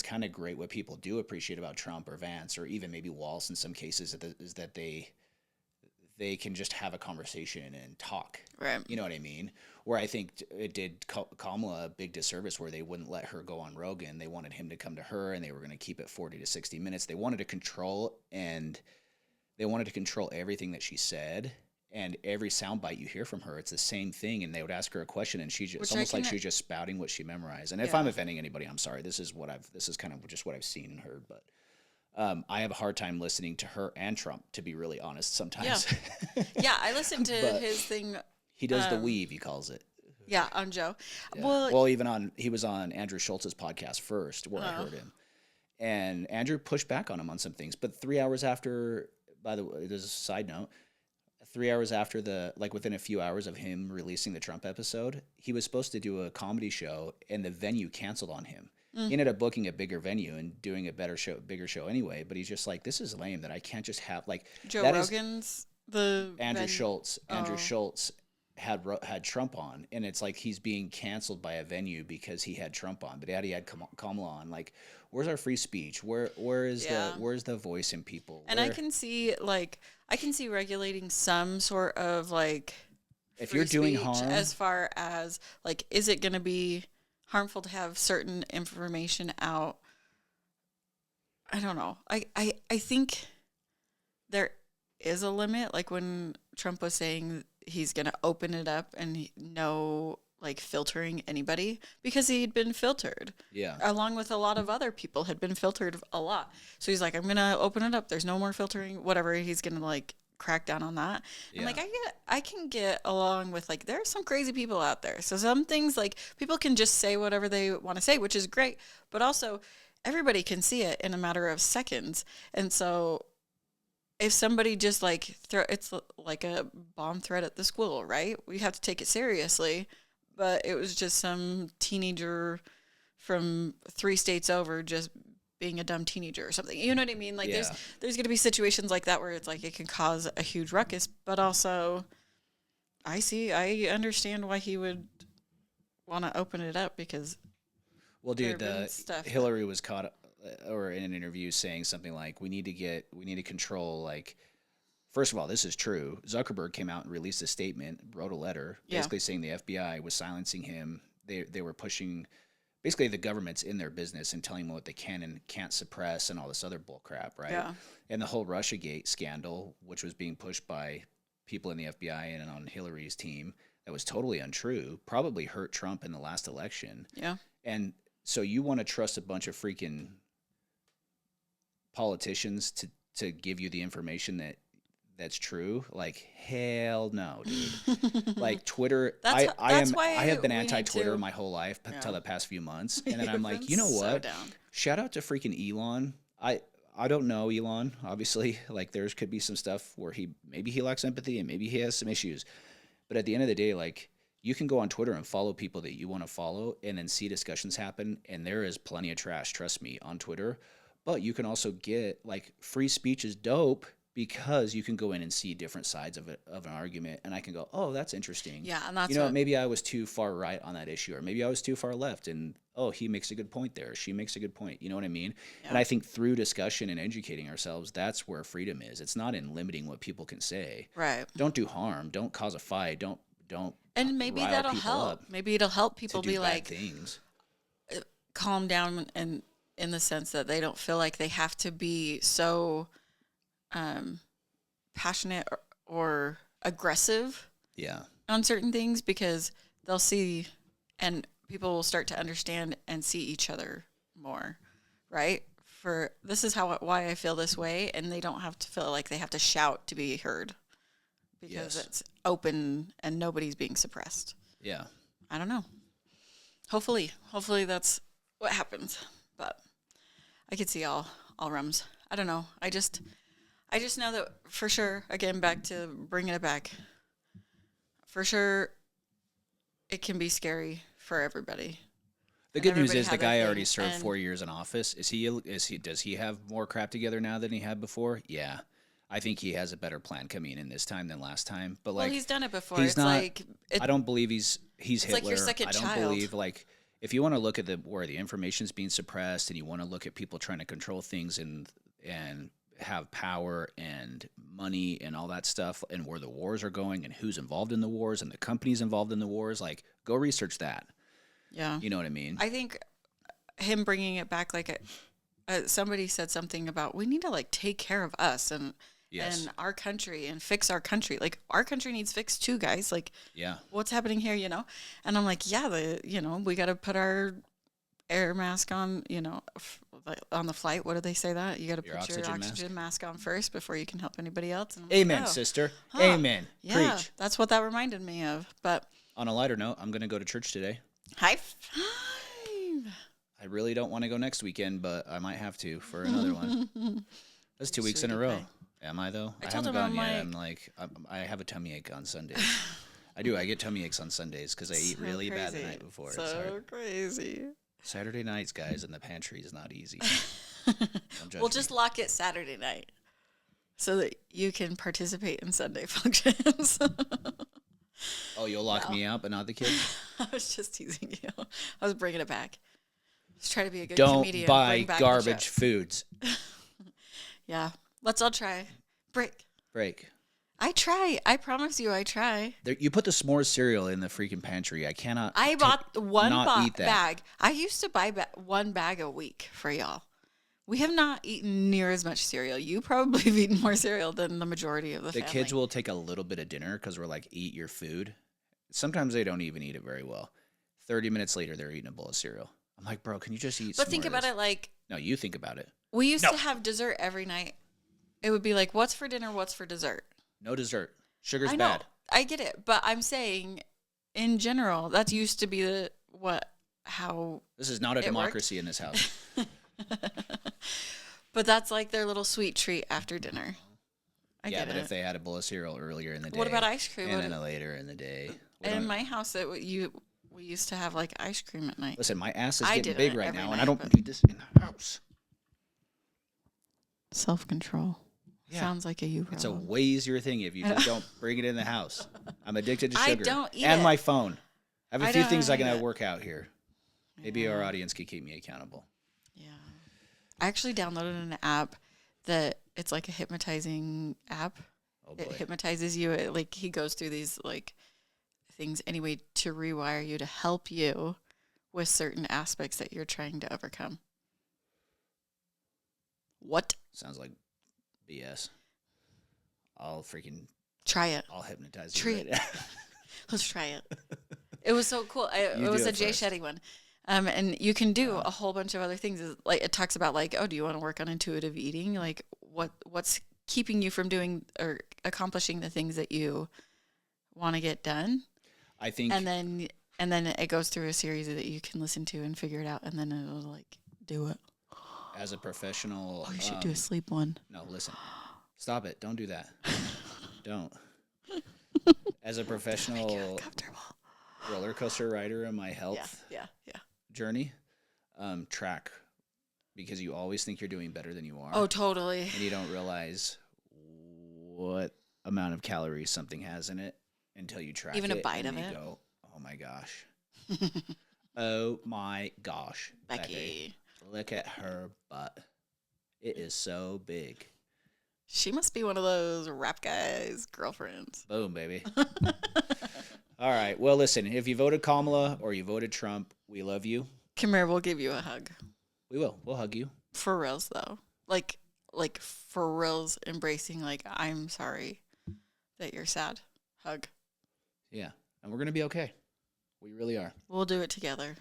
kind of great, what people do appreciate about Trump or Vance or even maybe Walz in some cases is that they can just have a conversation and talk. Right. You know what I mean? Where I think it did Kamala a big disservice where they wouldn't let her go on Rogan. They wanted him to come to her, and they were going to keep it 40 to 60 minutes. They wanted to control everything that she said. And every soundbite you hear from her, it's the same thing. And they would ask her a question, and it's almost like she was just spouting what she memorized. And if I'm offending anybody, I'm sorry. This is kind of just what I've seen and heard. But I have a hard time listening to her and Trump, to be really honest. Sometimes. Yeah, I listened to his thing. He does the weave, he calls it. Yeah, on Joe. Yeah. He was on Andrew Schultz's podcast first, where I heard him, and Andrew pushed back on him on some things. But 3 hours after, by the way, there's a side note. 3 hours after within a few hours of him releasing the Trump episode, he was supposed to do a comedy show, and the venue canceled on him. He ended up booking a bigger venue and doing a bigger show anyway. But he's just like, this is lame that I can't just have like Joe Rogan's Andrew Schultz. Andrew Schultz had Trump on, and it's like he's being canceled by a venue because he had Trump on. But he had Kamala on. Like, where's our free speech? Where's the voice in people? And I can see regulating some sort of like if you're doing harm, as far as like, is it going to be harmful to have certain information out? I don't know. I think there is a limit. Like when Trump was saying he's going to open it up and no like filtering anybody, because he'd been filtered. Yeah. Along with a lot of other people had been filtered a lot. So he's like, I'm going to open it up. There's no more filtering, whatever. He's going to like crack down on that. Yeah. And like, I can get along with like, there are some crazy people out there. So some things like people can just say whatever they want to say, which is great. But also everybody can see it in a matter of seconds. And so if somebody just like it's like a bomb threat at the school, right? We have to take it seriously. But it was just some teenager from 3 states over just being a dumb teenager or something. You know what I mean? Like there's going to be situations like that where it's like it can cause a huge ruckus. But also, I understand why he would want to open it up because. Well, dude, Hillary was caught or in an interview saying something like, we need to control like. First of all, this is true. Zuckerberg came out and released a statement, wrote a letter, basically saying the FBI was silencing him. They were pushing, basically the government's in their business and telling them what they can and can't suppress and all this other bull crap, right? Yeah. And the whole Russiagate scandal, which was being pushed by people in the FBI and on Hillary's team, that was totally untrue, probably hurt Trump in the last election. Yeah. And so you want to trust a bunch of freaking politicians to give you the information that's true? Like, hell no, dude. Like Twitter, I have been anti-Twitter my whole life until the past few months. And then I'm like, you know what? Shout out to freaking Elon. I don't know Elon, obviously. Like there could be some stuff where maybe he lacks empathy and maybe he has some issues. But at the end of the day, like you can go on Twitter and follow people that you want to follow and then see discussions happen. And there is plenty of trash, trust me, on Twitter. But you can also get like free speech is dope. Because you can go in and see different sides of an argument, and I can go, oh, that's interesting. Yeah, and that's maybe I was too far right on that issue, or maybe I was too far left, and he makes a good point there. She makes a good point. You know what I mean? Yeah. And I think through discussion and educating ourselves, that's where freedom is. It's not in limiting what people can say. Right. Don't do harm. Don't cause a fight. Don't. And maybe that'll help. Up maybe it'll help people be like things. Calm down, and in the sense that they don't feel like they have to be so. Passionate or aggressive on certain things, because they'll see and people will start to understand and see each other more, right? For this is why I feel this way, and they don't have to feel like they have to shout to be heard because it's open and nobody's being suppressed. Yeah. I don't know. Hopefully that's what happens, but I could see all realms. I don't know. I just know that for sure, again, back to bringing it back, for sure, it can be scary for everybody. The and good news everybody is the had their guy thing, already served and- 4 years in office. Does he have more crap together now than he had before? Yeah. I think he has a better plan coming in this time than last time. But Well, like he's done it before. he's It's not like I don't believe he's it's Hitler. like your second I don't child. believe like if you want to look at where the information's being suppressed and you want to look at people trying to control things and have power and money and all that stuff and where the wars are going and who's involved in the wars and the companies involved in the wars, like go research that. Yeah. You know what I mean? I think him bringing it back, like somebody said something about we need to like take care of us and our country and fix our country. Like our country needs fixed too, guys. Like, yeah. What's happening here, And I'm like, yeah, we got to put our air mask on, on the flight. What do they say that? You got to put your oxygen mask on first before you can help anybody else. And Amen, like, sister. Amen. Yeah, Preach. that's what that reminded me of. But on a lighter note, I'm going to go to church today. High five. I really don't want to go next weekend, but I might have to for another one. That's 2 weeks in a row. Am I though? I haven't gone yet. I'm like, I have a tummy ache on Sundays. I do. I get tummy aches on Sundays because I eat really bad the night before. So crazy. Saturday nights, guys, in the pantry is not easy. We'll just lock it Saturday night so that you can participate in Sunday functions. Oh, you'll lock me out, but not the kids? I was just teasing you. I was bringing it back. Just try to be a good Don't comedian. buy Bring back garbage foods. Yeah. Let's all try. Break. I try. I promise you I try. You put the s'mores cereal in the freaking pantry. I cannot. I bought one eat that. bag. I used to buy one bag a week for y'all. We have not eaten near as much cereal. You probably have eaten more cereal than the majority of the family. The kids will take a little bit of dinner because we're like, eat your food. Sometimes they don't even eat it very well. 30 minutes later, they're eating a bowl of cereal. I'm like, bro, can you just eat But think about it like... No, you think about it. We used to have dessert every night. It would be like, what's for dinner, what's for dessert? No dessert. Sugar's I know. bad. I get it. But I'm saying, in general, that used to be how... This is not a democracy in this house. But that's like their little sweet treat after dinner. I get but it. if they had a bowl of cereal earlier in the day. What about ice cream? And then later in the day. In my house, we used to have like ice cream at night. Listen, my ass is getting big right now, and I don't but... need this in the house. Self-control. Yeah. Sounds like a you problem. It's a way easier thing if you just don't bring it in the house. I'm addicted to sugar. I don't eat and it. my phone. I have a few things I can it. work out here. Maybe our audience could keep me accountable. Yeah. I actually downloaded an app that it's like a hypnotizing app. Oh boy. It hypnotizes you. He goes through these things anyway to rewire you to help you with certain aspects that you're trying to overcome. What? Sounds like BS. I'll freaking try it. I'll hypnotize you. Right. Let's try it. It was so cool. It was a Jay Shetty one. And you can do a whole bunch of other things. It talks about do you want to work on intuitive eating? Like what's keeping you from doing or accomplishing the things that you want to get done? I think. And then it goes through a series that you can listen to and figure it out, and then it'll do it. As a professional, you should do a sleep one. No, listen, stop it! Don't do that. Don't. As a professional roller coaster rider in my health journey, track, because you always think you're doing better than you are. Oh, totally. And you don't realize what amount of calories something has in it until you track even it. A bite and of you it. Go, oh my gosh. Oh my gosh. Becky. Look at her butt. It is so big. She must be one of those rap guys' girlfriends. Boom, baby. All right. Well, listen, if you voted Kamala or you voted Trump, we love you. Come here, we'll give you a hug. We will. We'll hug you. For reals, though. Like for reals, embracing, I'm sorry that you're sad. Hug. Yeah. And we're going to be okay. We really are. We'll do it together.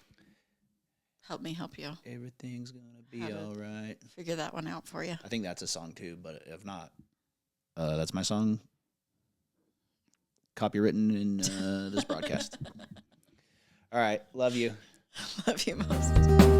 Help me help you. Everything's going to be all right. Figure that one out for you. I think that's a song, too, but if not, that's my song. Copywritten in this broadcast. All right. Love you. Love you most.